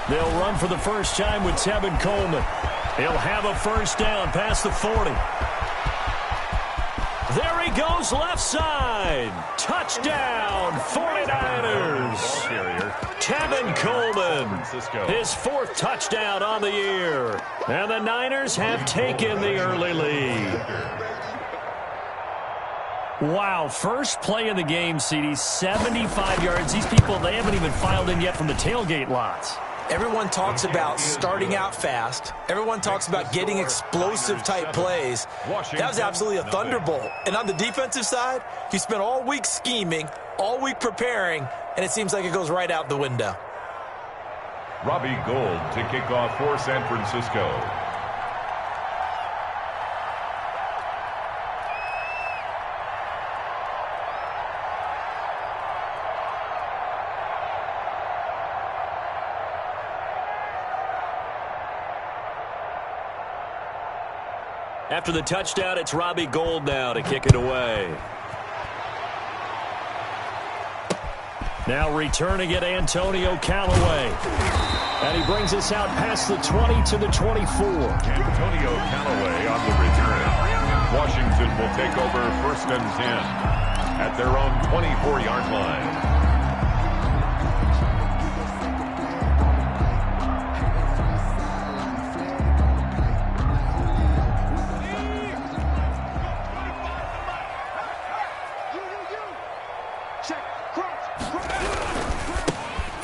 They'll run for the first time with Tevin Coleman. He'll have a first down past the 40. There he goes left side. Touchdown, 49ers. Tevin Coleman, his 4th touchdown on the year. And the Niners have taken the early lead. Wow, first play of the game, CD, 75 yards. These people, they haven't even filed in yet from the tailgate lots. Everyone talks about starting out fast. Everyone talks about getting explosive-type plays. That was absolutely a thunderbolt. And on the defensive side, he spent all week scheming, all week preparing, and it seems like it goes right out the window. Robbie Gould to kick off for San Francisco. After the touchdown, it's Robbie Gould now to kick it away. Now returning it, Antonio Callaway. And he brings us out past the 20 to the 24. Antonio Callaway on the return. Washington will take over 1st and 10 at their own 24-yard line.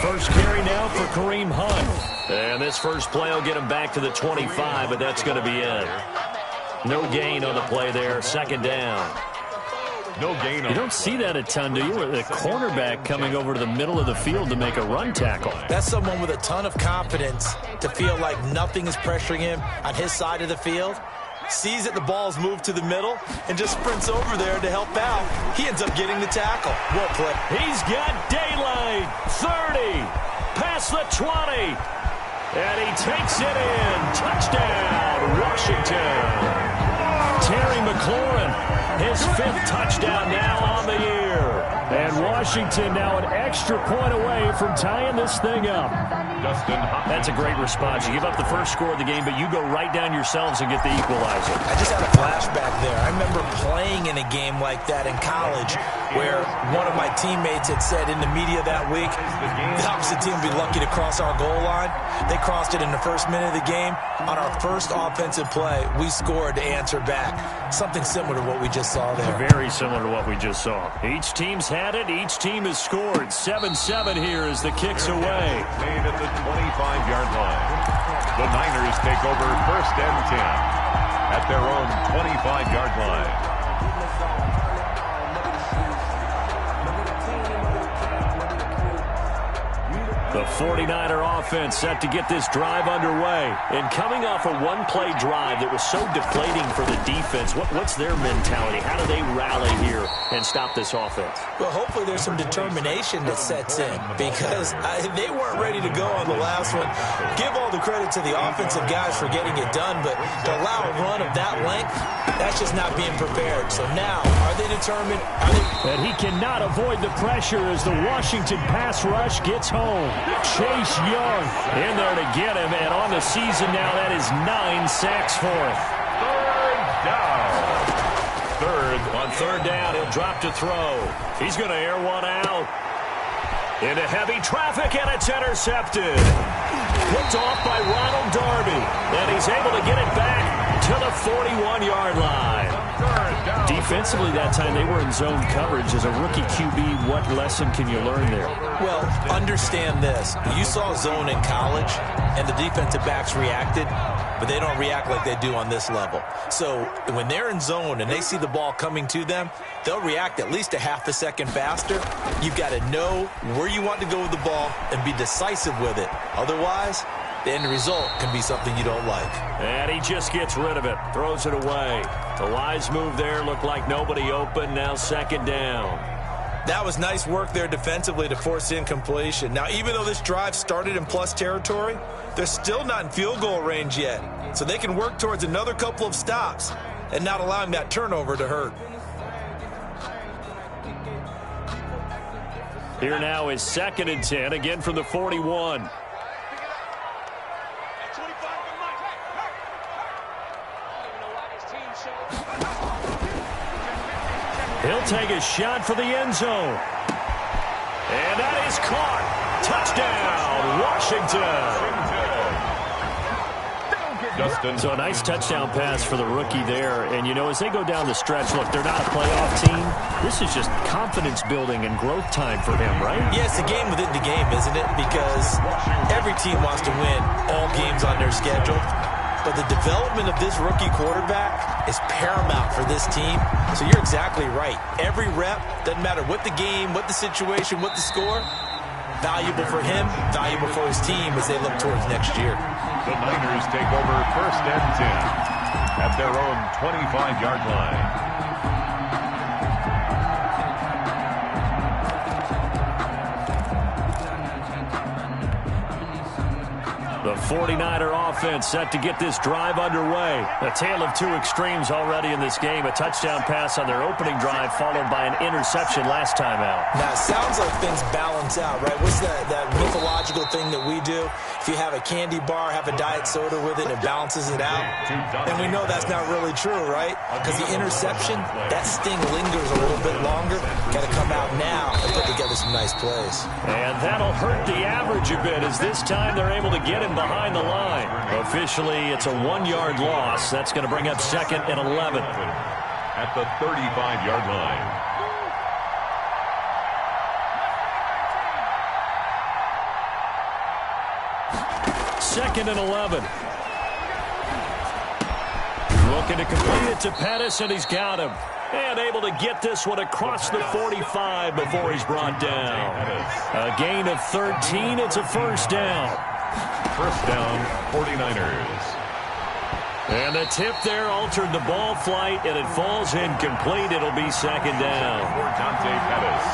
First carry now for Kareem Hunt. And this first play will get him back to the 25, but that's going to be it. No gain on the play there. 2nd down. No gain. You don't see that a ton, do you? The cornerback coming over to the middle of the field to make a run tackle. That's someone with a ton of confidence to feel like nothing is pressuring him on his side of the field. Sees that the ball's moved to the middle and just sprints over there to help out. He ends up getting the tackle. Well played. He's got daylight. 30. Past the 20. And he takes it in. Touchdown, Washington. Terry McLaurin, his 5th touchdown now on the year. And Washington now an extra point away from tying this thing up. That's a great response. You give up the first score of the game, but you go right down yourselves and get the equalizer. I just had a flashback there. I remember playing in a game like that in college where one of my teammates had said in the media that week, the opposite team would be lucky to cross our goal line. They crossed it in the first minute of the game. On our first offensive play, we scored to answer back. Something similar to what we just saw there. Very similar to what we just saw. Each team's had it. Each team has scored. 7-7 here as the kick's away. Made at the 25-yard line. The Niners take over 1st and 10 at their own 25-yard line. The 49er offense set to get this drive underway. And coming off a one-play drive that was so deflating for the defense, what's their mentality? How do they rally here and stop this offense? Well, hopefully there's some determination that sets in because they weren't ready to go on the last one. Give all the credit to the offensive guys for getting it done, but to allow a run of that length, that's just not being prepared. So now, are they determined? And he cannot avoid the pressure as the Washington pass rush gets home. Chase Young in there to get him, and on the season now, that is 9 sacks for him. 3rd down. On 3rd down, he'll drop to throw. He's going to air one out. Into heavy traffic, and it's intercepted. Picked off by Ronald Darby, and he's able to get it back to the 41-yard line. Defensively that time, they were in zone coverage. As a rookie QB, what lesson can you learn there? Well, understand this. You saw zone in college, and the defensive backs reacted, but they don't react like they do on this level. So when they're in zone and they see the ball coming to them, they'll react at least a half a second faster. You've got to know where you want to go with the ball and be decisive with it. Otherwise, the end result can be something you don't like. And he just gets rid of it, throws it away. The wise move there, looked like nobody open, now 2nd down. That was nice work there defensively to force incompletion. Now, even though this drive started in plus territory, they're still not in field goal range yet. So they can work towards another couple of stops and not allowing that turnover to hurt. Here now is 2nd and 10, again from the 41. take a shot for the end zone. And that is caught. Touchdown, Washington. So a nice touchdown pass for the rookie there. And, you know, as they go down the stretch, look, they're not a playoff team. This is just confidence building and growth time for him, right? Yeah, it's a game within the game, isn't it? Because every team wants to win all games on their schedule. But the development of this rookie quarterback is paramount for this team. So you're exactly right. Every rep, doesn't matter what the game, what the situation, what the score, valuable for him, valuable for his team as they look towards next year. The Niners take over 1st and 10 at their own 25-yard line. The 49er offense set to get this drive underway. A tale of two extremes already in this game. A touchdown pass on their opening drive followed by an interception last time out. Now, it sounds like things balance out, right? What's that mythological thing that we do? If you have a candy bar, have a diet soda with it, it balances it out. And we know that's not really true, right? Because the interception, that sting lingers a little bit longer. Got to come out now and put together some nice plays. And that'll hurt the average a bit as this time they're able to get him behind the line. Officially, it's a 1-yard loss. That's going to bring up 2nd and 11. At the 35-yard line. Second and 11. Looking to complete it to Pettis, and he's got him. And able to get this one across the 45 before he's brought down. A gain of 13. It's a first down. First down, 49ers. And the tip there altered the ball flight, and it falls incomplete. It'll be 2nd down.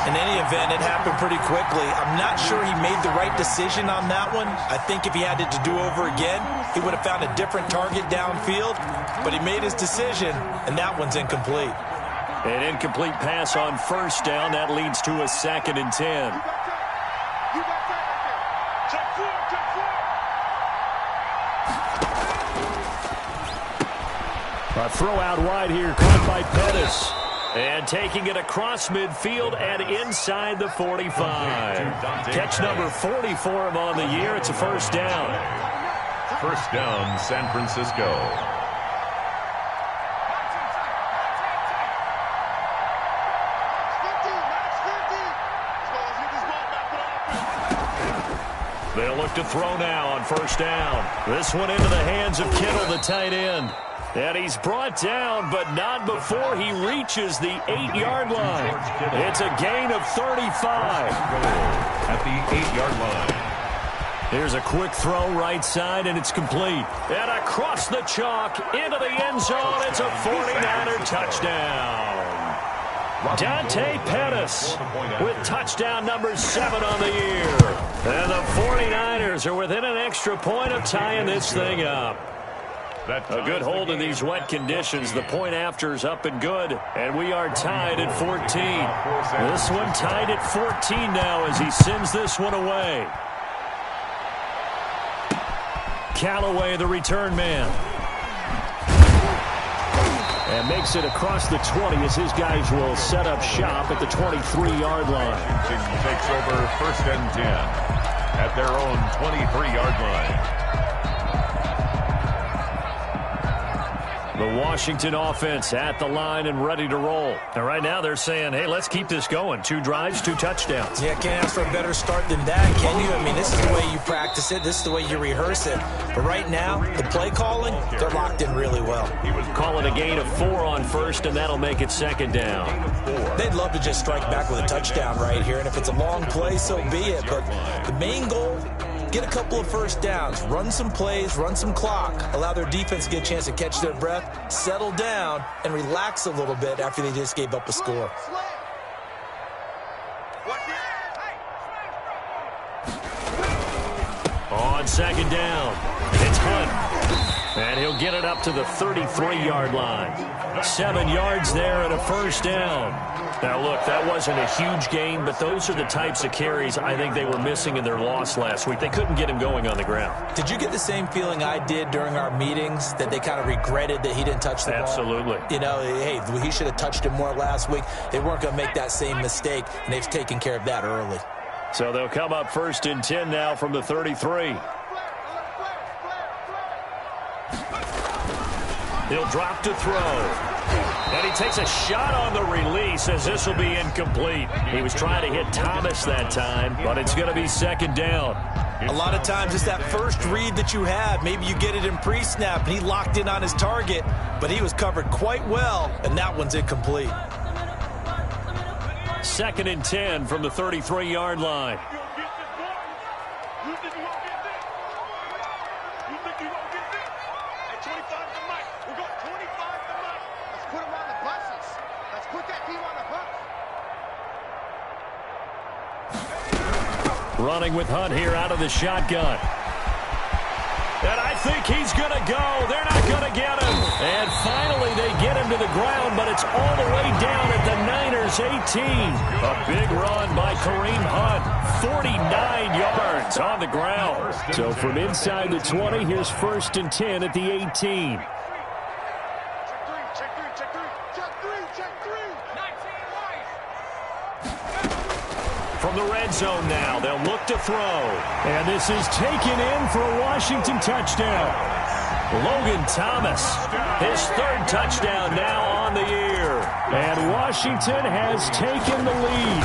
In any event, it happened pretty quickly. I'm not sure he made the right decision on that one. I think if he had it to do over again, he would have found a different target downfield. But he made his decision, and that one's incomplete. An incomplete pass on first down. That leads to a 2nd and 10. A throw out wide here, caught by Pettis. And taking it across midfield and inside the 45. Catch number 40 for him on the year. It's a first down. First down, San Francisco. They'll look to throw now on first down. This one into the hands of Kittle, the tight end. And he's brought down, but not before he reaches the 8-yard line. It's a gain of 35. At the 8-yard line. Here's a quick throw right side, and it's complete. And across the chalk into the end zone. It's a 49er touchdown. Dante Pettis with touchdown number 7 on the year. And the 49ers are within an extra point of tying this thing up. A good hold in these wet conditions. The point after is up and good. And we are tied at 14. This one tied at 14 now as he sends this one away. Callaway, the return man. And makes it across the 20 as his guys will set up shop at the 23-yard line. Takes over 1st and 10 at their own 23-yard line. The Washington offense at the line and ready to roll. And right now they're saying, hey, let's keep this going. 2 drives, 2 touchdowns. Yeah, can't ask for a better start than that, can you? I mean, this is the way you practice it. This is the way you rehearse it. But right now, the play calling, they're locked in really well. He was calling a gain of 4 on first, and that'll make it 2nd down. They'd love to just strike back with a touchdown right here. And if it's a long play, so be it. But the main goal, get a couple of first downs, run some plays, run some clock, allow their defense to get a chance to catch their breath, settle down, and relax a little bit after they just gave up a score. On 2nd down, it's Hunt. And he'll get it up to the 33-yard line. 7 yards there and a first down. Now, look, that wasn't a huge gain, but those are the types of carries I think they were missing in their loss last week. They couldn't get him going on the ground. Did you get the same feeling I did during our meetings, that they kind of regretted that he didn't touch the ball? Absolutely. You know, hey, he should have touched it more last week. They weren't going to make that same mistake, and they've taken care of that early. So they'll come up 1st and 10 now from the 33. He'll drop to throw. And he takes a shot on the release as this will be incomplete. He was trying to hit Thomas that time, but it's going to be 2nd down. A lot of times it's that first read that you have. Maybe you get it in pre-snap, and he locked in on his target, but he was covered quite well, and that one's incomplete. 2nd and 10 from the 33-yard line. Running with Hunt here out of the shotgun. And I think he's going to go. They're not going to get him. And finally they get him to the ground, but it's all the way down at the Niners' 18. A big run by Kareem Hunt. 49 yards on the ground. So from inside the 20, here's 1st and 10 at the 18. From the red zone now, they'll look to throw. And this is taken in for a Washington touchdown. Logan Thomas, his 3rd touchdown now on the year. And Washington has taken the lead.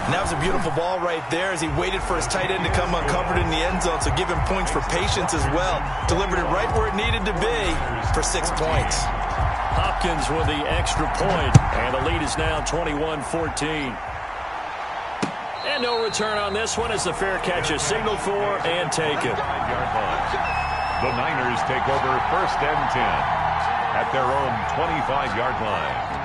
And that was a beautiful ball right there as he waited for his tight end to come uncovered in the end zone, so give him points for patience as well. Delivered it right where it needed to be for 6 points. Hopkins with the extra point, and the lead is now 21-14. And no return on this one as the fair catch is signaled for and taken. The Niners take over 1st and 10 at their own 25-yard line.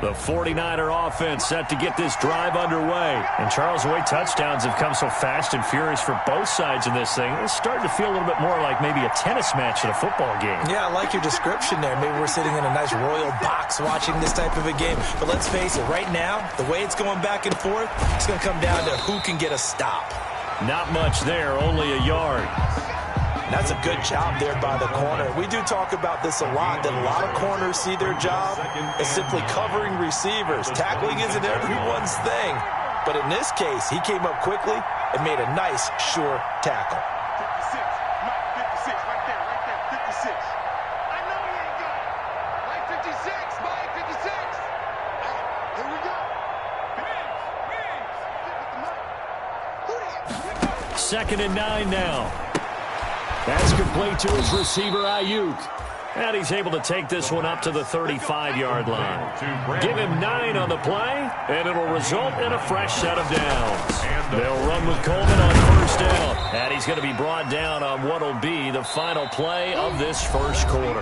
The 49er offense set to get this drive underway. And Charles, the way touchdowns have come so fast and furious for both sides in this thing, it's starting to feel a little bit more like maybe a tennis match at a football game. Yeah, I like your description there. Maybe we're sitting in a nice royal box watching this type of a game. But let's face it, right now, the way it's going back and forth, it's going to come down to who can get a stop. Not much there, only a yard. That's a good job there by the corner. We do talk about this a lot, that a lot of corners see their job as simply covering receivers. Tackling isn't everyone's thing. But in this case, he came up quickly and made a nice, sure tackle. 56, Mike, 56, right there, 56. I know he ain't got it. Mike, 56, Mike, 56. Here we go. Wings. 2nd and 9 now. That's complete to his receiver, Ayuk. And he's able to take this one up to the 35-yard line. Give him 9 on the play, and it'll result in a fresh set of downs. They'll run with Coleman on 1st down. And he's going to be brought down on what will be the final play of this 1st quarter.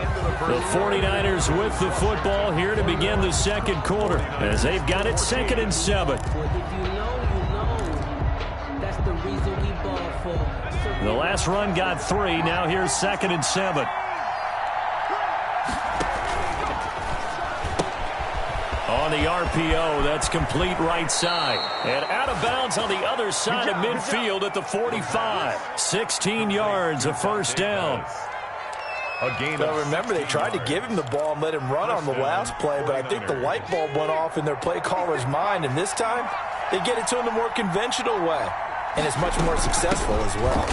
The 49ers with the football here to begin the 2nd quarter, as they've got it 2nd and 7. The last run got 3. Now here's 2nd and 7. On the RPO, that's complete right side. And out of bounds on the other side of midfield at the 45. 16 yards, a 1st down. Well, remember, they tried to give him the ball and let him run on the last play, but I think the light bulb went off in their play caller's mind, and this time they get it to him the more conventional way. And it's much more successful as well.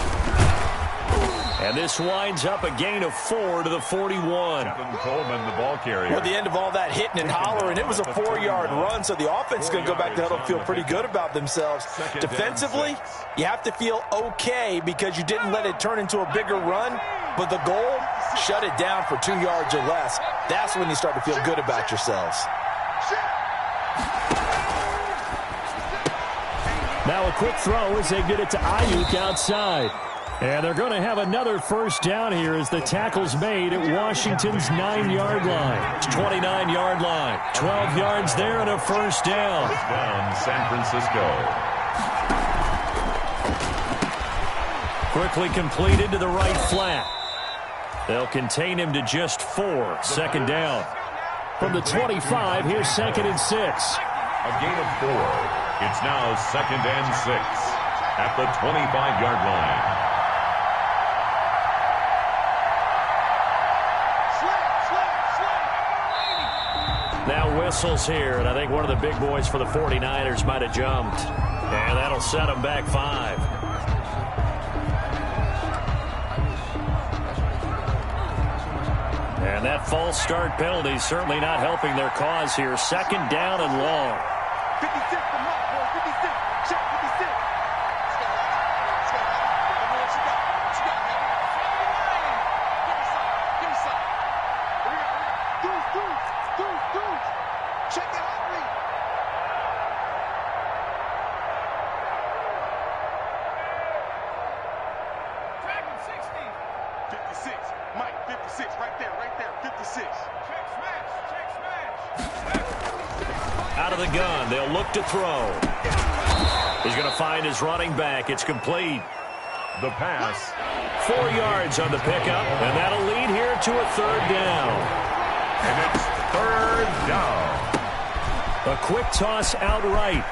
And this winds up a gain of 4 to the 41. Coleman, the ball carrier. Well, the end of all that hitting and hollering, it was a 4-yard run, so the offense is going to go back to huddle and feel pretty good about themselves. Defensively, you have to feel okay because you didn't let it turn into a bigger run, but the goal, shut it down for 2 yards or less. That's when you start to feel good about yourselves. Now a quick throw as they get it to Ayuk outside. And they're going to have another first down here as the tackle's made at Washington's 9-yard line. It's 29-yard line. 12 yards there and a first down. Down San Francisco. Quickly completed to the right flat. They'll contain him to just 4. Second down. From the 25, here's 2nd and 6. A gain of 4. It's now 2nd and 6 at the 25-yard line. Now whistles here, and I think one of the big boys for the 49ers might have jumped. And that'll set them back 5. And that false start penalty certainly not helping their cause here. 2nd down and long. 56 from Hot Boy, 56. Check 56. Let's go. What you got? What you got, man? Give me some. Here we go. Deuce. Check it out, read. Track him, 60. 56. Mike, 56. Right there. 56. Check smash. Out of the gun. They'll look to throw. He's going to find his running back. It's complete. The pass. 4 yards on the pickup, and that'll lead here to a 3rd down. And it's 3rd down. A quick toss outright.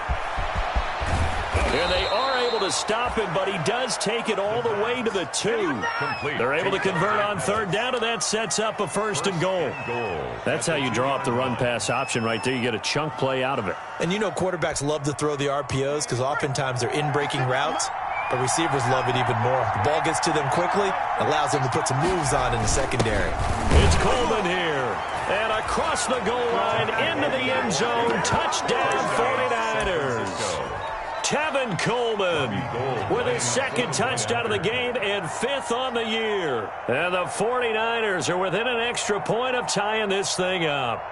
And they are able to stop him, but he does take it all the way to the 2. Complete. They're able to convert on 3rd down, and that sets up a 1st and goal. That's how you draw up the run-pass option right there. You get a chunk play out of it. And you know quarterbacks love to throw the RPOs because oftentimes they're in-breaking routes, but receivers love it even more. The ball gets to them quickly, allows them to put some moves on in the secondary. It's Coleman here. And across the goal line into the end zone. Touchdown 49ers. Tevin Coleman with his 2nd touchdown of the game and 5th on the year. And the 49ers are within an extra point of tying this thing up.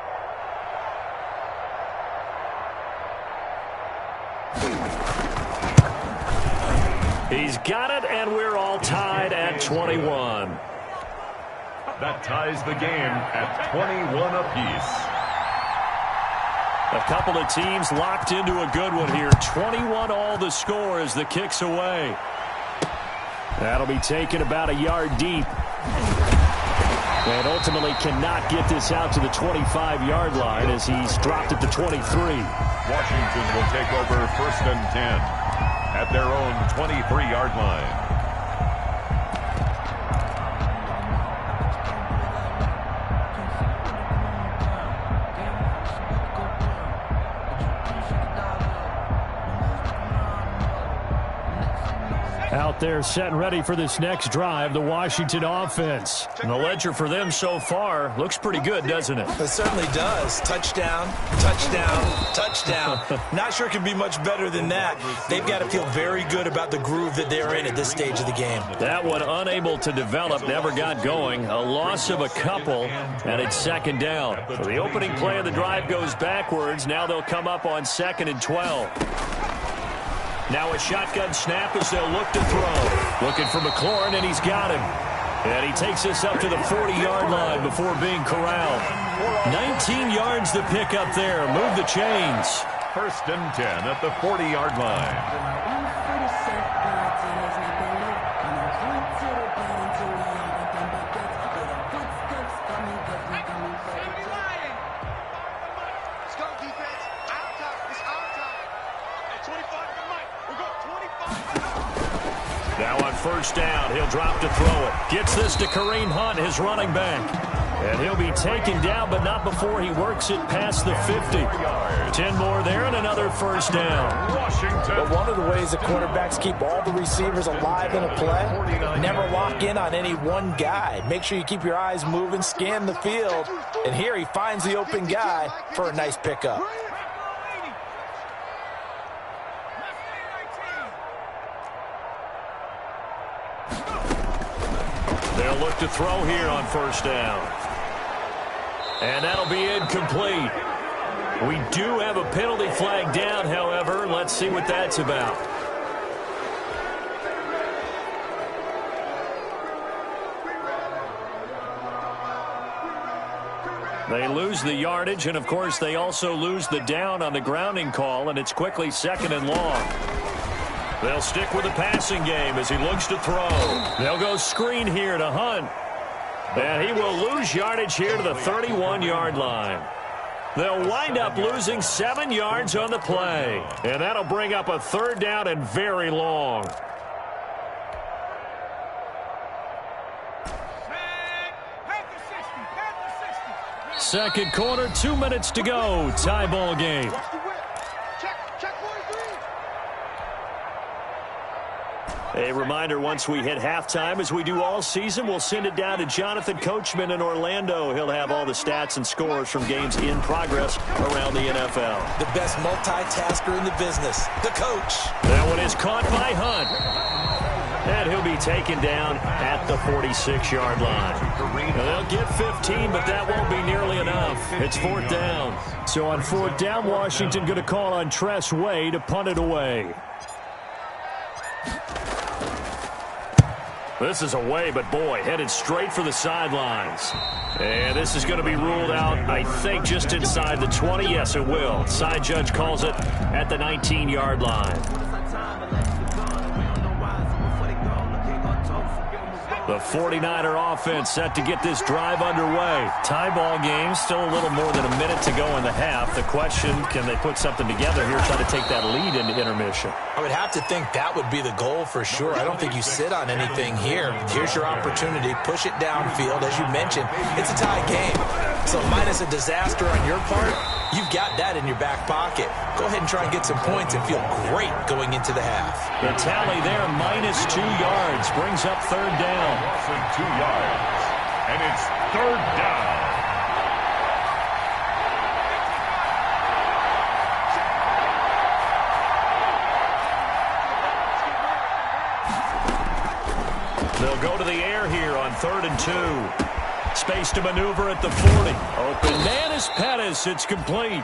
He's got it, and we're all tied at 21. That ties the game at 21 apiece. A couple of teams locked into a good one here. 21 all the score as the kick's away. That'll be taken about a yard deep. And ultimately cannot get this out to the 25-yard line as he's dropped at the 23. Washington will take over 1st and 10 at their own 23-yard line. Out there set and ready for this next drive, the Washington offense. And the ledger for them so far looks pretty good, doesn't it? It certainly does. Touchdown. Not sure it can be much better than that. They've got to feel very good about the groove that they're in at this stage of the game. That one unable to develop, never got going. A loss of a couple, and it's 2nd down. So the opening play of the drive goes backwards. Now they'll come up on 2nd and 12. Now a shotgun snap as they'll look to throw. Looking for McLaurin, and he's got him. And he takes this up to the 40-yard line before being corralled. 19 yards to pick up there. Move the chains. 1st and 10 at the 40-yard line. Now on 1st down, he'll drop to throw it. Gets this to Kareem Hunt, his running back. And he'll be taken down, but not before he works it past the 50. 10 more there and another 1st down. But one of the ways that quarterbacks keep all the receivers alive in a play, never lock in on any one guy. Make sure you keep your eyes moving, scan the field. And here he finds the open guy for a nice pickup. They'll look to throw here on 1st down. And that'll be incomplete. We do have a penalty flag down, however. Let's see what that's about. They lose the yardage, and, of course, they also lose the down on the grounding call, and it's quickly 2nd and long. They'll stick with the passing game as he looks to throw. They'll go screen here to Hunt. And he will lose yardage here to the 31-yard line. They'll wind up losing 7 yards on the play. And that'll bring up a 3rd down and very long. Second quarter, 2 minutes to go. Tie ball game. A reminder, once we hit halftime, as we do all season, we'll send it down to Jonathan Coachman in Orlando. He'll have all the stats and scores from games in progress around the NFL. The best multitasker in the business, the coach. That one is caught by Hunt. And he'll be taken down at the 46-yard line. Now, they'll get 15, but that won't be nearly enough. It's 4th down. So on 4th down, Washington going to call on Tress Way to punt it away. This is away, but boy, headed straight for the sidelines. And this is going to be ruled out, I think, just inside the 20. Yes, it will. Side judge calls it at the 19-yard line. The 49er offense set to get this drive underway. Tie ball game, still a little more than a minute to go in the half. The question, can they put something together here, try to take that lead into intermission? I would have to think that would be the goal for sure. I don't think you sit on anything here. Here's your opportunity. Push it downfield. As you mentioned, it's a tie game. So minus a disaster on your part, you've got that in your back pocket. Go ahead and try and get some points and feel great going into the half. The tally there, minus 2 yards, brings up 3rd down. 2 yards, and it's 3rd down. They'll go to the air here on 3rd and 2. Space to maneuver at the 40. Open man is Pettis. It's complete.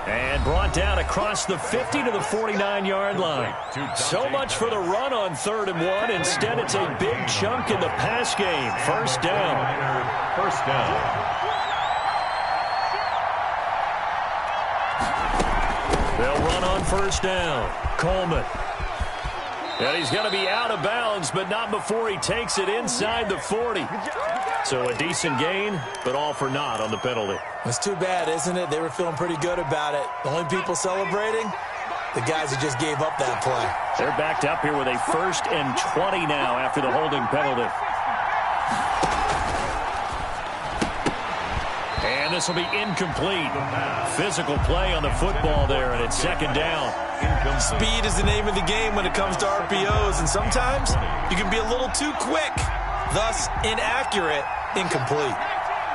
And brought down across the 50 to the 49-yard line. So much for the run on 3rd and 1. Instead, it's a big chunk in the pass game. 1st down. 1st down. They'll run on 1st down. Coleman. And he's going to be out of bounds, but not before he takes it inside the 40. So a decent gain, but all for naught on the penalty. It's too bad, isn't it? They were feeling pretty good about it. The only people celebrating, the guys who just gave up that play. They're backed up here with a 1st and 20 now after the holding penalty. And this will be incomplete. Physical play on the football there, and it's 2nd down. Speed is the name of the game when it comes to RPOs, and sometimes you can be a little too quick, thus inaccurate, incomplete.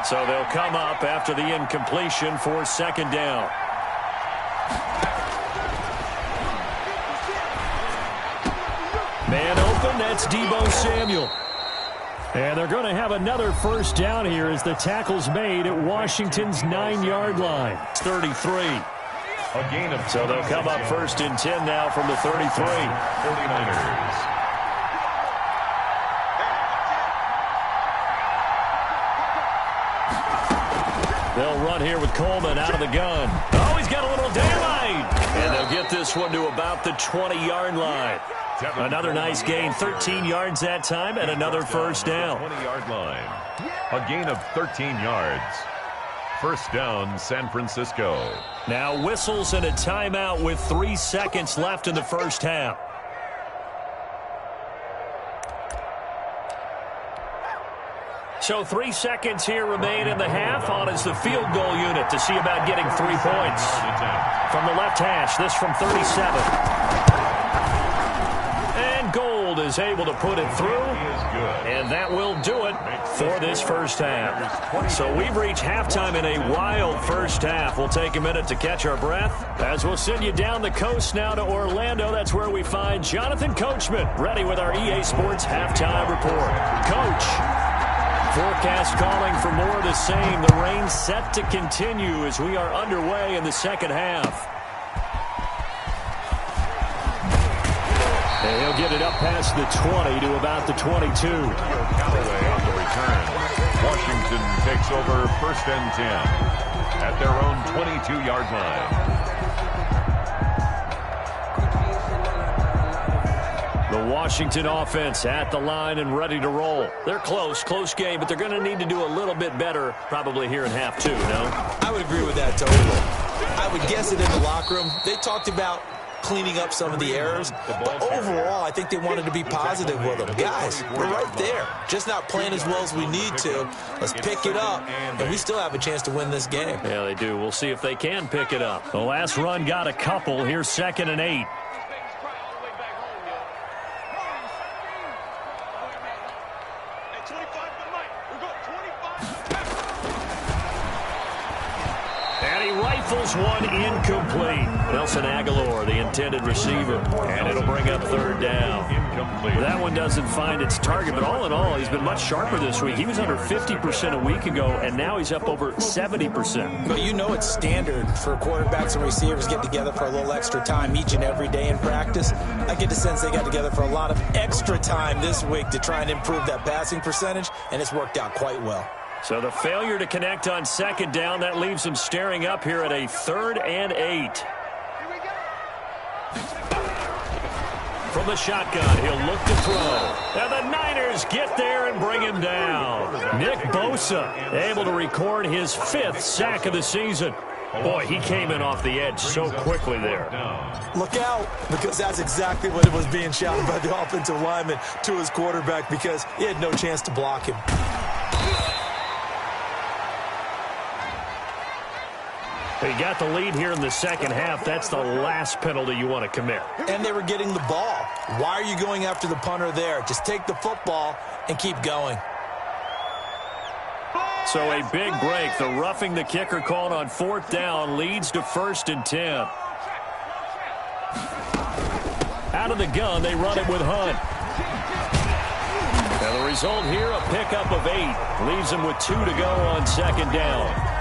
So they'll come up after the incompletion for 2nd down. Man open, that's Deebo Samuel. And they're going to have another 1st down here as the tackle's made at Washington's 9-yard line. It's 33. So they'll come up 1st and 10 now from the 33. 49ers. They'll run here with Coleman out of the gun. Oh, he's got a little daylight. And they'll get this one to about the 20-yard line. Another nice gain, 13 yards that time, and another 1st down. 20-yard line. A gain of 13 yards. 1st down, San Francisco. Now whistles and a timeout with 3 seconds left in the 1st half. So 3 seconds here remain in the half. On is the field goal unit to see about getting 3 points. From the left hash, this from 37. And Gold is able to put it through. And that will do it for this 1st half. So we've reached halftime in a wild 1st half. We'll take a minute to catch our breath as we'll send you down the coast now to Orlando. That's where we find Jonathan Coachman ready with our EA Sports halftime report. Coach, forecast calling for more of the same. The rain set to continue as we are underway in the 2nd half. And he'll get it up past the 20 to about the 22. Callaway on the return. Washington takes over 1st and 10 at their own 22-yard line. The Washington offense at the line and ready to roll. They're close game, but they're going to need to do a little bit better probably here in half two, no? I would agree with that totally. I would guess it in the locker room. They talked about cleaning up some of the errors, but overall, I think they wanted to be positive with them. Guys, we're right there. Just not playing as well as we need to. Let's pick it up, and we still have a chance to win this game. Yeah, they do. We'll see if they can pick it up. The last run got a couple. Here's 2nd and 8. Rifles one incomplete. Nelson Aguilar, the intended receiver, and it'll bring up 3rd down. Incomplete. That one doesn't find its target, but all in all, he's been much sharper this week. He was under 50% a week ago, and now he's up over 70%. But you know it's standard for quarterbacks and receivers to get together for a little extra time each and every day in practice. I get the sense they got together for a lot of extra time this week to try and improve that passing percentage, and it's worked out quite well. So the failure to connect on 2nd down, that leaves him staring up here at a 3rd and 8. From the shotgun, he'll look to throw. And the Niners get there and bring him down. Nick Bosa able to record his 5th sack of the season. Boy, he came in off the edge so quickly there. Look out, because that's exactly what it was being shouted by the offensive lineman to his quarterback, because he had no chance to block him. They got the lead here in the 2nd half. That's the last penalty you want to commit. And they were getting the ball. Why are you going after the punter there? Just take the football and keep going. So a big break. The roughing the kicker called on 4th down leads to 1st and 10. Out of the gun, they run it with Hunt. Now the result here, a pickup of 8. Leaves them with 2 to go on 2nd down.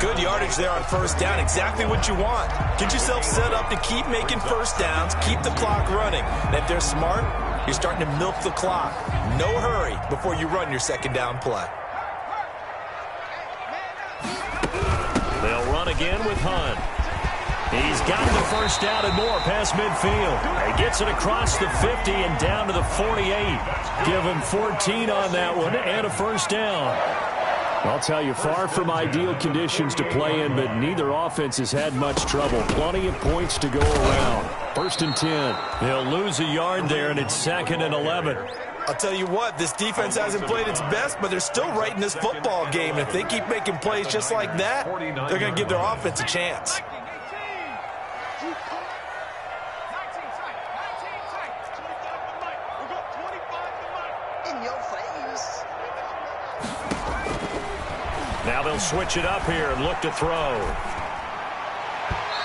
Good yardage there on 1st down. Exactly what you want. Get yourself set up to keep making 1st downs, keep the clock running. And if they're smart, you're starting to milk the clock. No hurry before you run your 2nd down play. They'll run again with Hunt. He's got the 1st down and more past midfield. He gets it across the 50 and down to the 48. Give him 14 on that one and a 1st down. I'll tell you, far from ideal conditions to play in, but neither offense has had much trouble. Plenty of points to go around. 1st and 10. They'll lose a yard there, and it's 2nd and 11. I'll tell you what, this defense hasn't played its best, but they're still right in this football game. And if they keep making plays just like that, they're going to give their offense a chance. Now they'll switch it up here and look to throw.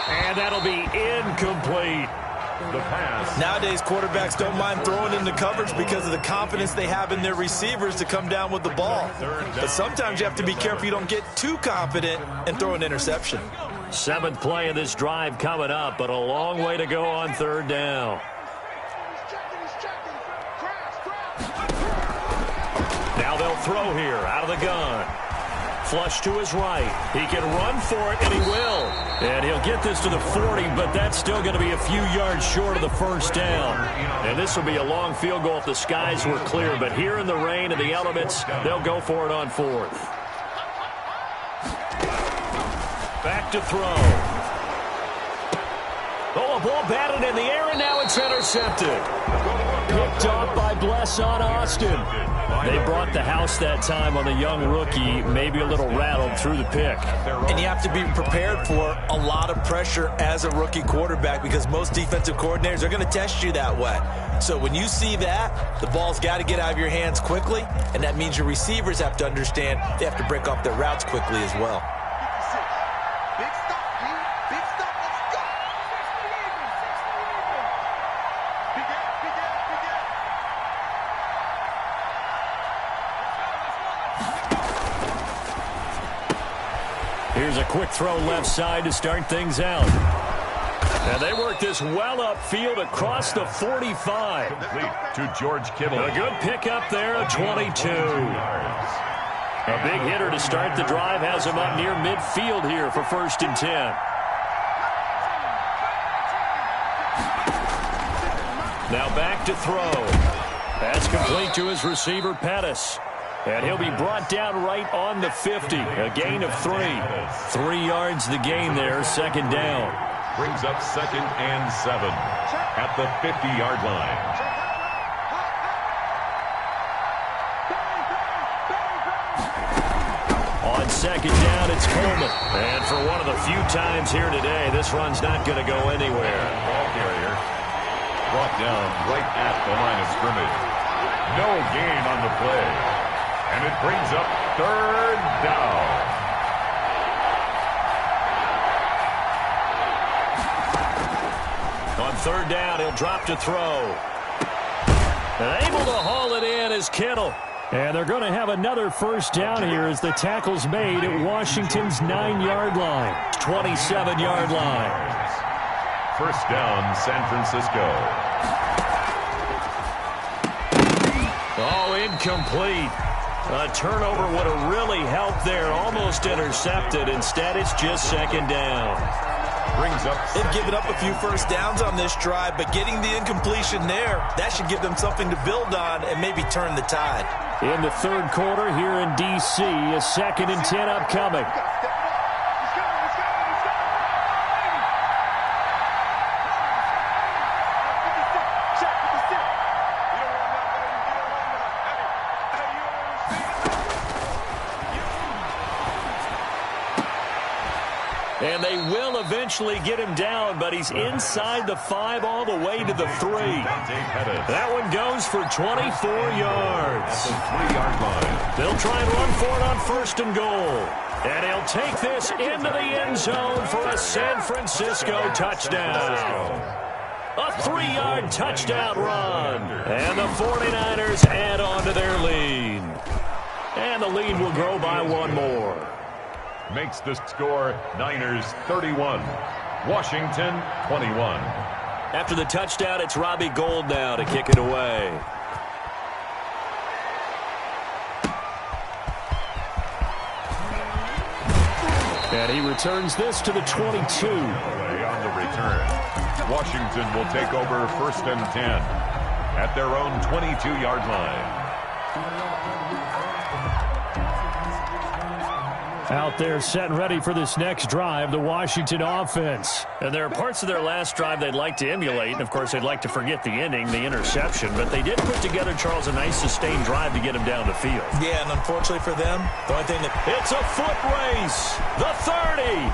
And that'll be incomplete. The pass. Nowadays, quarterbacks don't mind throwing into coverage because of the confidence they have in their receivers to come down with the ball. But sometimes you have to be careful you don't get too confident and throw an interception. 7th play of this drive coming up, but a long way to go on 3rd down. Now they'll throw here out of the gun. Flush to his right. He can run for it, and he will. And he'll get this to the 40, but that's still going to be a few yards short of the 1st down. And this will be a long field goal if the skies were clear. But here in the rain and the elements, they'll go for it on 4th. Back to throw. Oh, a ball batted in the air, and now it's intercepted. Picked off by Bless on Austin. They brought the house that time on the young rookie, maybe a little rattled through the pick. And you have to be prepared for a lot of pressure as a rookie quarterback because most defensive coordinators are going to test you that way. So when you see that, the ball's got to get out of your hands quickly, and that means your receivers have to understand they have to break off their routes quickly as well. Here's a quick throw left side to start things out. And they work this well upfield across the 45. Complete to George Kittle. A good pickup there, 22. A big hitter to start the drive has him up near midfield here for 1st and 10. Now back to throw. Pass complete to his receiver, Pettis. And he'll be brought down right on the 50. A gain of 3. 3 yards the gain there, 2nd down. Brings up 2nd and 7 at the 50-yard line. On 2nd down, it's Coleman. And for one of the few times here today, this run's not going to go anywhere. Ball carrier brought down right at the line of scrimmage. No gain on the play. And it brings up 3rd down. On 3rd down, he'll drop to throw. And able to haul it in is Kittle. And they're going to have another 1st down here as the tackle's made at Washington's 9-yard line. 27-yard line. 1st down, San Francisco. Oh, incomplete. A turnover would have really helped there. Almost intercepted. Instead, it's just 2nd down. Brings up. They've given up a few 1st downs on this drive, but getting the incompletion there, that should give them something to build on and maybe turn the tide. In the 3rd quarter here in D.C., a 2nd and 10 upcoming. And they will eventually get him down, but he's inside the 5 all the way to the 3. That one goes for 24 yards. At the 3-yard line. They'll try and run for it on 1st and goal. And he'll take this into the end zone for a San Francisco touchdown. A 3-yard touchdown run. And the 49ers add on to their lead. And the lead will grow by 1 more. Makes the score Niners 31, Washington 21. After the touchdown, it's Robbie Gould now to kick it away. And he returns this to the 22. On the return, Washington will take over 1st and 10 at their own 22-yard line. Out there set and ready for this next drive, the Washington offense. And there are parts of their last drive they'd like to emulate, and of course they'd like to forget the ending, the interception, but they did put together, Charles, a nice sustained drive to get him down the field. Yeah, and unfortunately for them, the only thing that... It's a foot race. The 30,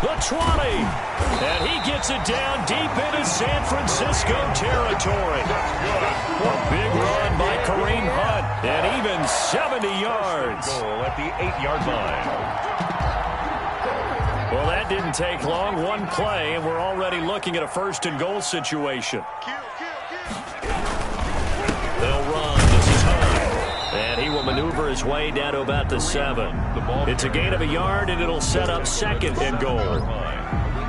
the 20, and he gets it down deep into San Francisco territory. A big run by Kareem Hunt, and even 70 yards. Goal at the 8-yard line. Well, that didn't take long. 1 play, and we're already looking at a 1st and goal situation. They'll run. This is Hunt. And he will maneuver his way down to about the 7. It's a gain of a yard, and it'll set up 2nd and goal.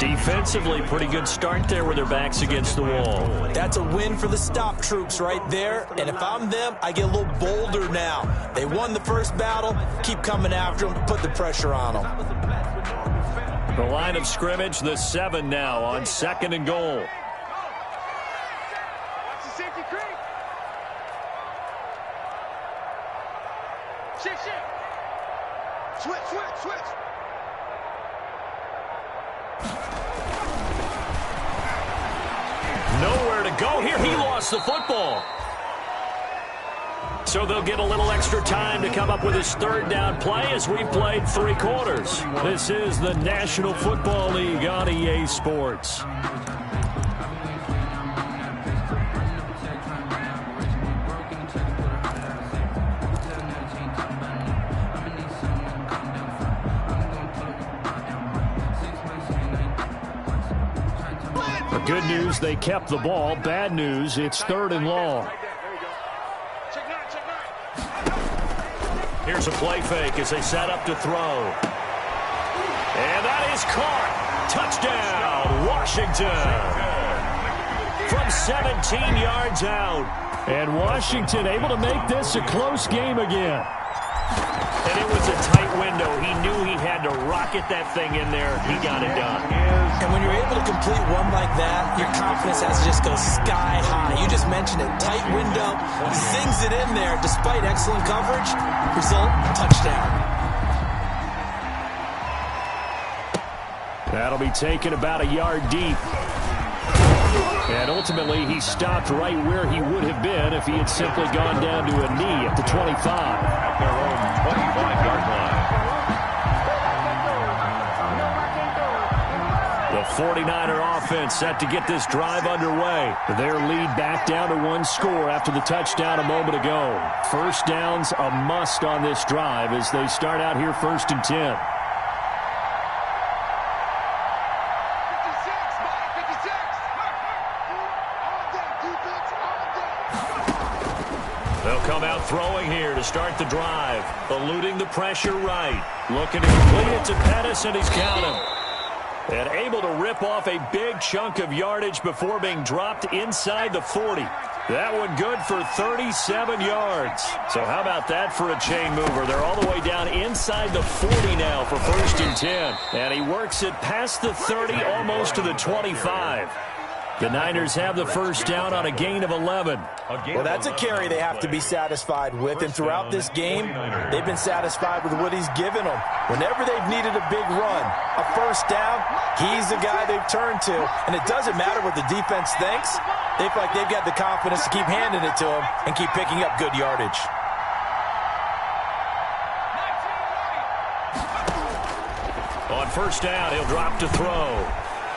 Defensively, pretty good start there with their backs against the wall. That's a win for the stop troops right there. And if I'm them, I get a little bolder now. They won the 1st battle. Keep coming after them. Put the pressure on them. The line of scrimmage, the 7 now on 2nd and goal. Switch. Nowhere to go here. He lost the football. So they'll get a little extra time to come up with his 3rd down play as we've played 3 quarters. This is the National Football League on EA Sports. The good news, they kept the ball. Bad news, it's 3rd and long. Here's a play fake as they set up to throw. And that is caught. Touchdown, Washington. From 17 yards out. And Washington able to make this a close game again. And it was a tight window. He knew he had to rocket that thing in there. He got it done. And when you're able to complete one like that, your confidence has to just go sky high. You just mentioned it. Tight window. He zings it in there despite excellent coverage. Result, touchdown. That'll be taken about a yard deep. And ultimately, he stopped right where he would have been if he had simply gone down to a knee at the 25. At their own 25-yard line. The 49er offense set to get this drive underway. Their lead back down to one score after the touchdown a moment ago. First down's a must on this drive as they start out here 1st and 10. They'll come out throwing here to start the drive. Eluding the pressure right. Looking to complete it to Pettis, and he's got him. And able to rip off a big chunk of yardage before being dropped inside the 40. That one good for 37 yards. So how about that for a chain mover? They're all the way down inside the 40 now for 1st and 10. And he works it past the 30, almost to the 25. The Niners have the first down on a gain of 11. Well, that's a carry they have to be satisfied with. And throughout this game, they've been satisfied with what he's given them. Whenever they've needed a big run, a first down, he's the guy they've turned to. And it doesn't matter what the defense thinks. They feel like they've got the confidence to keep handing it to him and keep picking up good yardage. On first down, he'll drop to throw.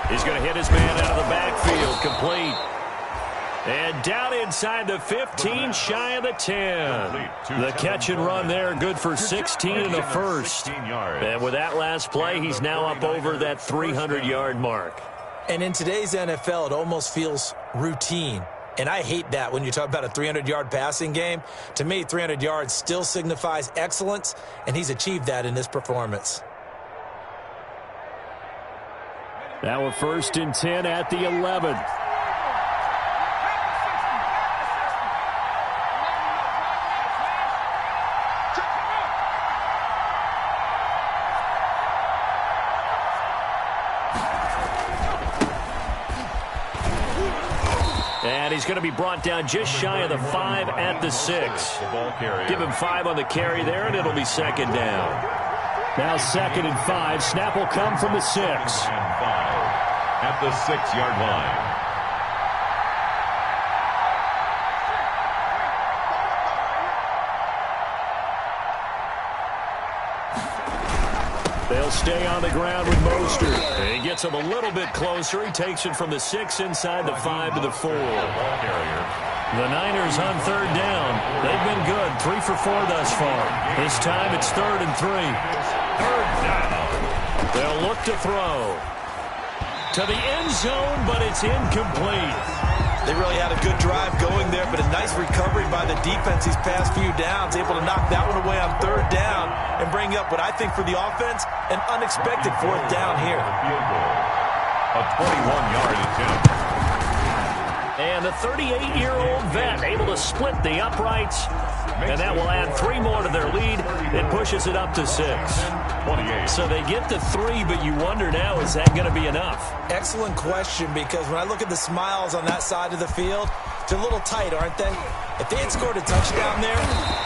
He's going to hit his man out of the backfield, complete. And down inside the 15, shy of the 10. The catch and run there, good for 16 and a first. And with that last play, he's now up over that 300-yard mark. And in today's NFL, it almost feels routine. And I hate that when you talk about a 300-yard passing game. To me, 300 yards still signifies excellence, and he's achieved that in this performance. Now we're 1st and 10 at the 11. And he's going to be brought down just shy of the 5 at the 6. Give him 5 on the carry there, and it'll be 2nd down. Now 2nd and 5. Snap will come from the 6. At the 6-yard line. They'll stay on the ground with Mostert. He gets him a little bit closer. He takes it from the 6 inside the 5 to the 4. The Niners on 3rd down. They've been good, 3 for 4 thus far. This time it's 3rd and 3. 3rd down. They'll look to throw. To the end zone, but it's incomplete. They really had a good drive going there, but a nice recovery by the defense these past few downs, able to knock that one away on 3rd down and bring up what I think for the offense, an unexpected 4th down here. A 21-yard attempt. And the 38-year-old vet able to split the uprights, and that will add 3 more to their lead and pushes it up to 6. 28. So they get to 3, but you wonder now, is that going to be enough? Excellent question, because when I look at the smiles on that side of the field, they're a little tight, aren't they? If they had scored a touchdown there,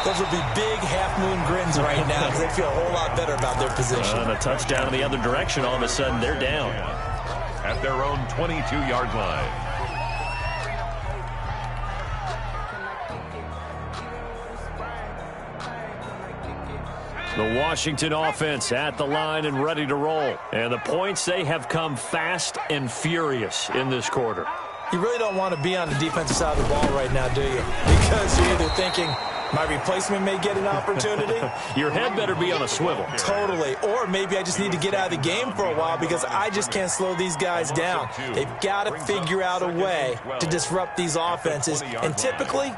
those would be big half-moon grins right now because they feel a whole lot better about their position. And a touchdown in the other direction, all of a sudden they're down. At their own 22-yard line. The Washington offense at the line and ready to roll. And the points, they have come fast and furious in this quarter. You really don't want to be on the defensive side of the ball right now, do you? Because you're either thinking, my replacement may get an opportunity. Your head better be on a swivel. Totally. Or maybe I just need to get out of the game for a while because I just can't slow these guys down. They've got to figure out a way to disrupt these offenses. And typically,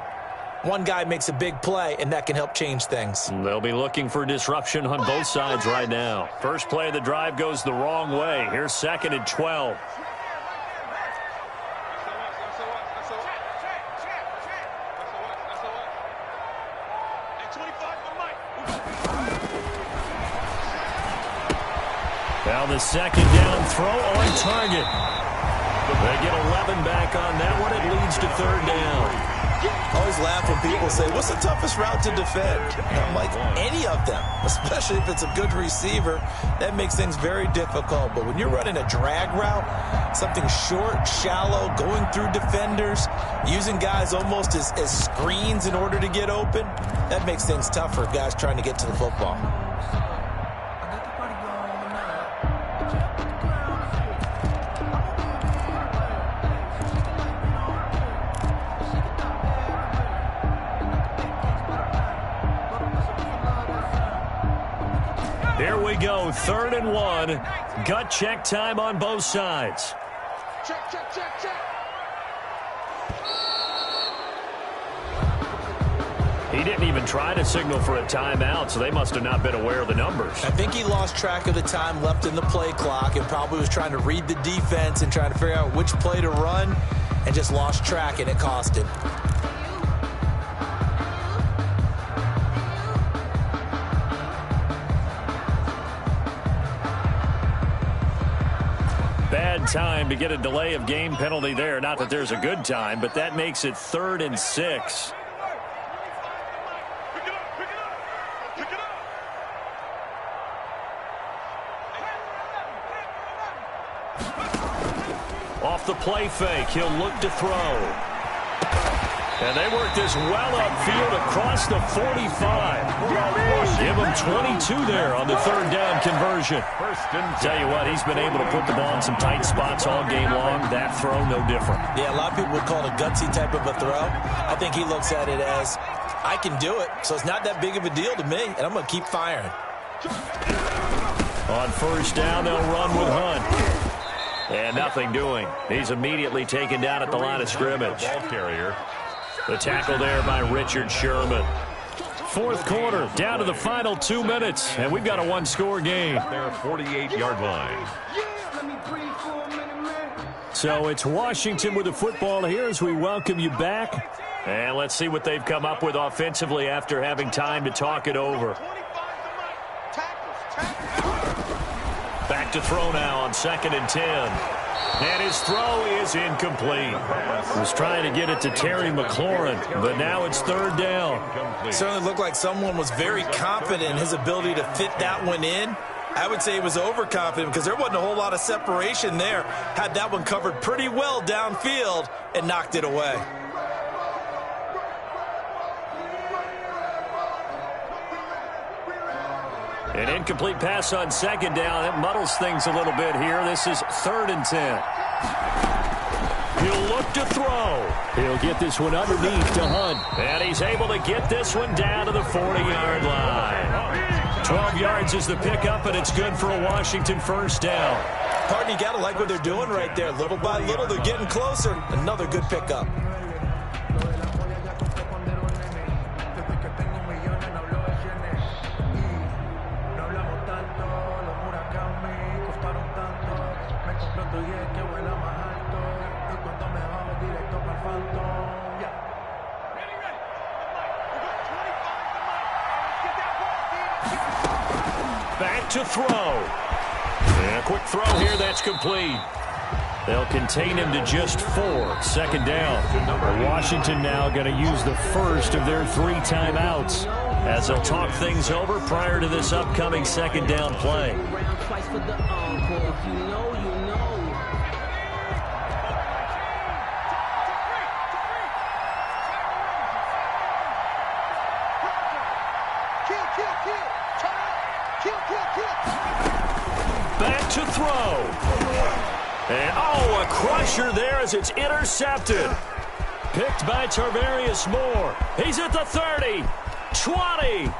one guy makes a big play, and that can help change things. They'll be looking for disruption on both sides right now. First play of the drive goes the wrong way. Here's 2nd and 12. Now the second down throw on target. They get 11 back on that one. It leads to third down. I always laugh when people say, what's the toughest route to defend? And I'm like, any of them, especially if it's a good receiver. That makes things very difficult. But when you're running a drag route, something short, shallow, going through defenders, using guys almost as screens in order to get open, that makes things tough for guys trying to get to the football. Here we go, 3rd and 1. Gut check time on both sides. Check, check, check, check. He didn't even try to signal for a timeout, so they must have not been aware of the numbers. I think he lost track of the time left in the play clock and probably was trying to read the defense and trying to figure out which play to run and just lost track, and it cost him. Bad time to get a delay of game penalty there. Not that there's a good time, but that makes it 3rd and 6. Off the play fake, he'll look to throw. And they work this well upfield across the 45. Give him 22 there on the 3rd down conversion. Tell you what, he's been able to put the ball in some tight spots all game long. That throw, no different. Yeah, a lot of people would call it a gutsy type of a throw. I think he looks at it as, I can do it, so it's not that big of a deal to me, and I'm going to keep firing. On 1st down, they'll run with Hunt. And nothing doing. He's immediately taken down at the line of scrimmage. Ball carrier. The tackle there by Richard Sherman. 4th quarter, down to the final 2 minutes, and we've got a one-score game. Their 48-yard line. So it's Washington with the football here as we welcome you back. And let's see what they've come up with offensively after having time to talk it over. Back to throw now on 2nd and 10. And his throw is incomplete. Was trying to get it to Terry McLaurin, but now it's 3rd down. It certainly looked like someone was very confident in his ability to fit that one in. I would say he was overconfident because there wasn't a whole lot of separation there. Had that one covered pretty well downfield and knocked it away. An incomplete pass on 2nd down. That muddles things a little bit here. This is 3rd and 10. He'll look to throw. He'll get this one underneath to Hunt. And he's able to get this one down to the 40-yard line. 12 yards is the pickup, and it's good for a Washington 1st down. Pardon, you got to like what they're doing right there. Little by little, they're getting closer. Another good pickup. Back to throw. And a quick throw here, that's complete. They'll contain him to just 4. 2nd down. Washington now going to use the first of their 3 timeouts as they'll talk things over prior to this upcoming 2nd down play. Back to throw. And, a crusher there as it's intercepted. Picked by Tarvarius Moore. He's at the 30, 20,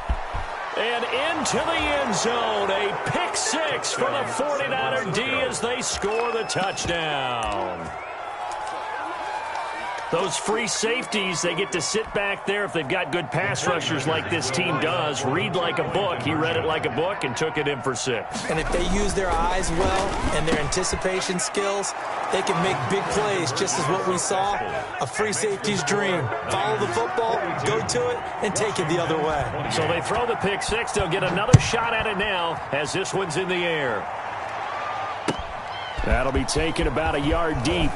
and into the end zone. A pick 6 for the 49er D as they score the touchdown. Those free safeties, they get to sit back there if they've got good pass rushers like this team does. Read like a book. He read it like a book and took it in for 6. And if they use their eyes well and their anticipation skills, they can make big plays, just as what we saw, a free safety's dream. Follow the football, go to it, and take it the other way. So they throw the pick 6. They'll get another shot at it now as this one's in the air. That'll be taken about a yard deep.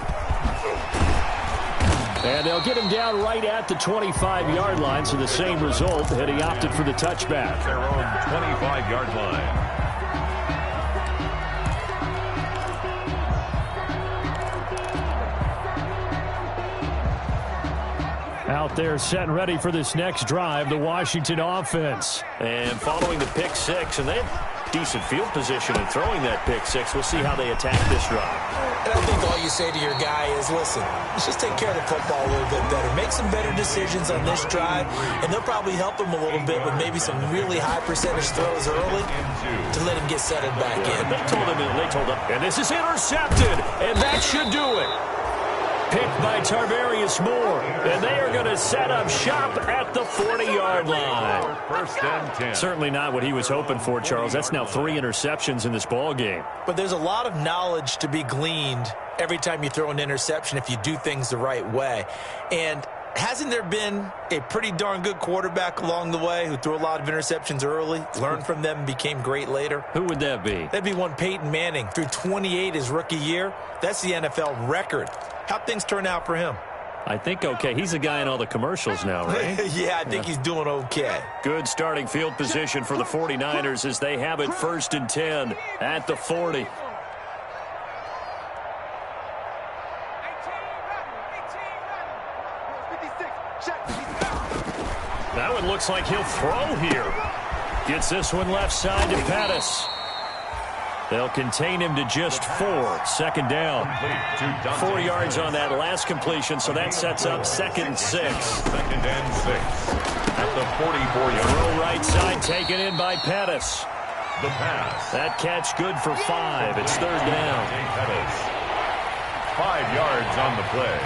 And they'll get him down right at the 25-yard line, so the same result, and he opted for the touchback. Their own 25-yard line. Out there set and ready for this next drive, the Washington offense. And following the pick six, and they have decent field position in throwing that pick six. We'll see how they attack this drive. And I think all you say to your guy is, listen, let's just take care of the football a little bit better. Make some better decisions on this drive, and they'll probably help him a little bit with maybe some really high percentage throws early to let him get settled back in. They told him, and this is intercepted, and that should do it. Picked by Tarvarius Moore, and they are going to set up shop at the 40-yard line. First and 10. Certainly not what he was hoping for, Charles. That's now 3 interceptions in this ball game. But there's a lot of knowledge to be gleaned every time you throw an interception if you do things the right way. And hasn't there been a pretty darn good quarterback along the way who threw a lot of interceptions early, learned from them, and became great later? Who would that be? That'd be one Peyton Manning. Threw 28 his rookie year. That's the NFL record. How'd things turn out for him? I think okay. He's a guy in all the commercials now, right? Yeah, I think he's doing okay. Good starting field position for the 49ers as they have it 1st and 10 at the 40. That one looks like he'll throw here. Gets this one left side to Pettis. They'll contain him to just 4. 2nd down. 4 yards on that last completion, so that sets up 2nd and 6. 2nd and 6 at the 44-yard line. Throw right side taken in by Pettis. The pass. That catch good for 5. It's 3rd down. 5 yards on the play.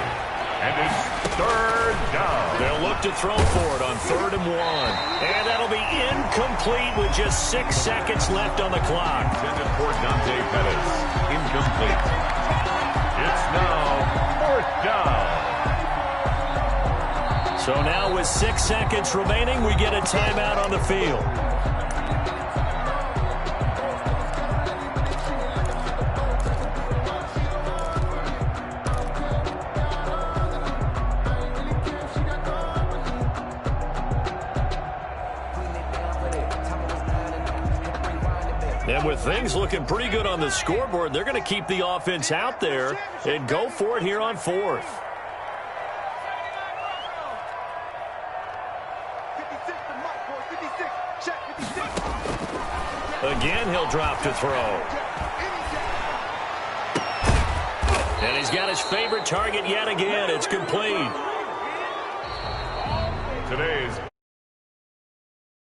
And it's 3rd down. They'll look to throw for it on 3rd and 1. And that'll be incomplete with just 6 seconds left on the clock. Intended for Dante Pettis. Incomplete. It's now 4th down. So now with 6 seconds remaining, we get a timeout on the field. And with things looking pretty good on the scoreboard, they're going to keep the offense out there and go for it here on 4th. 56 for Mike, boys. 56. Check 56. Again, he'll drop to throw. And he's got his favorite target yet again. It's complete. Today's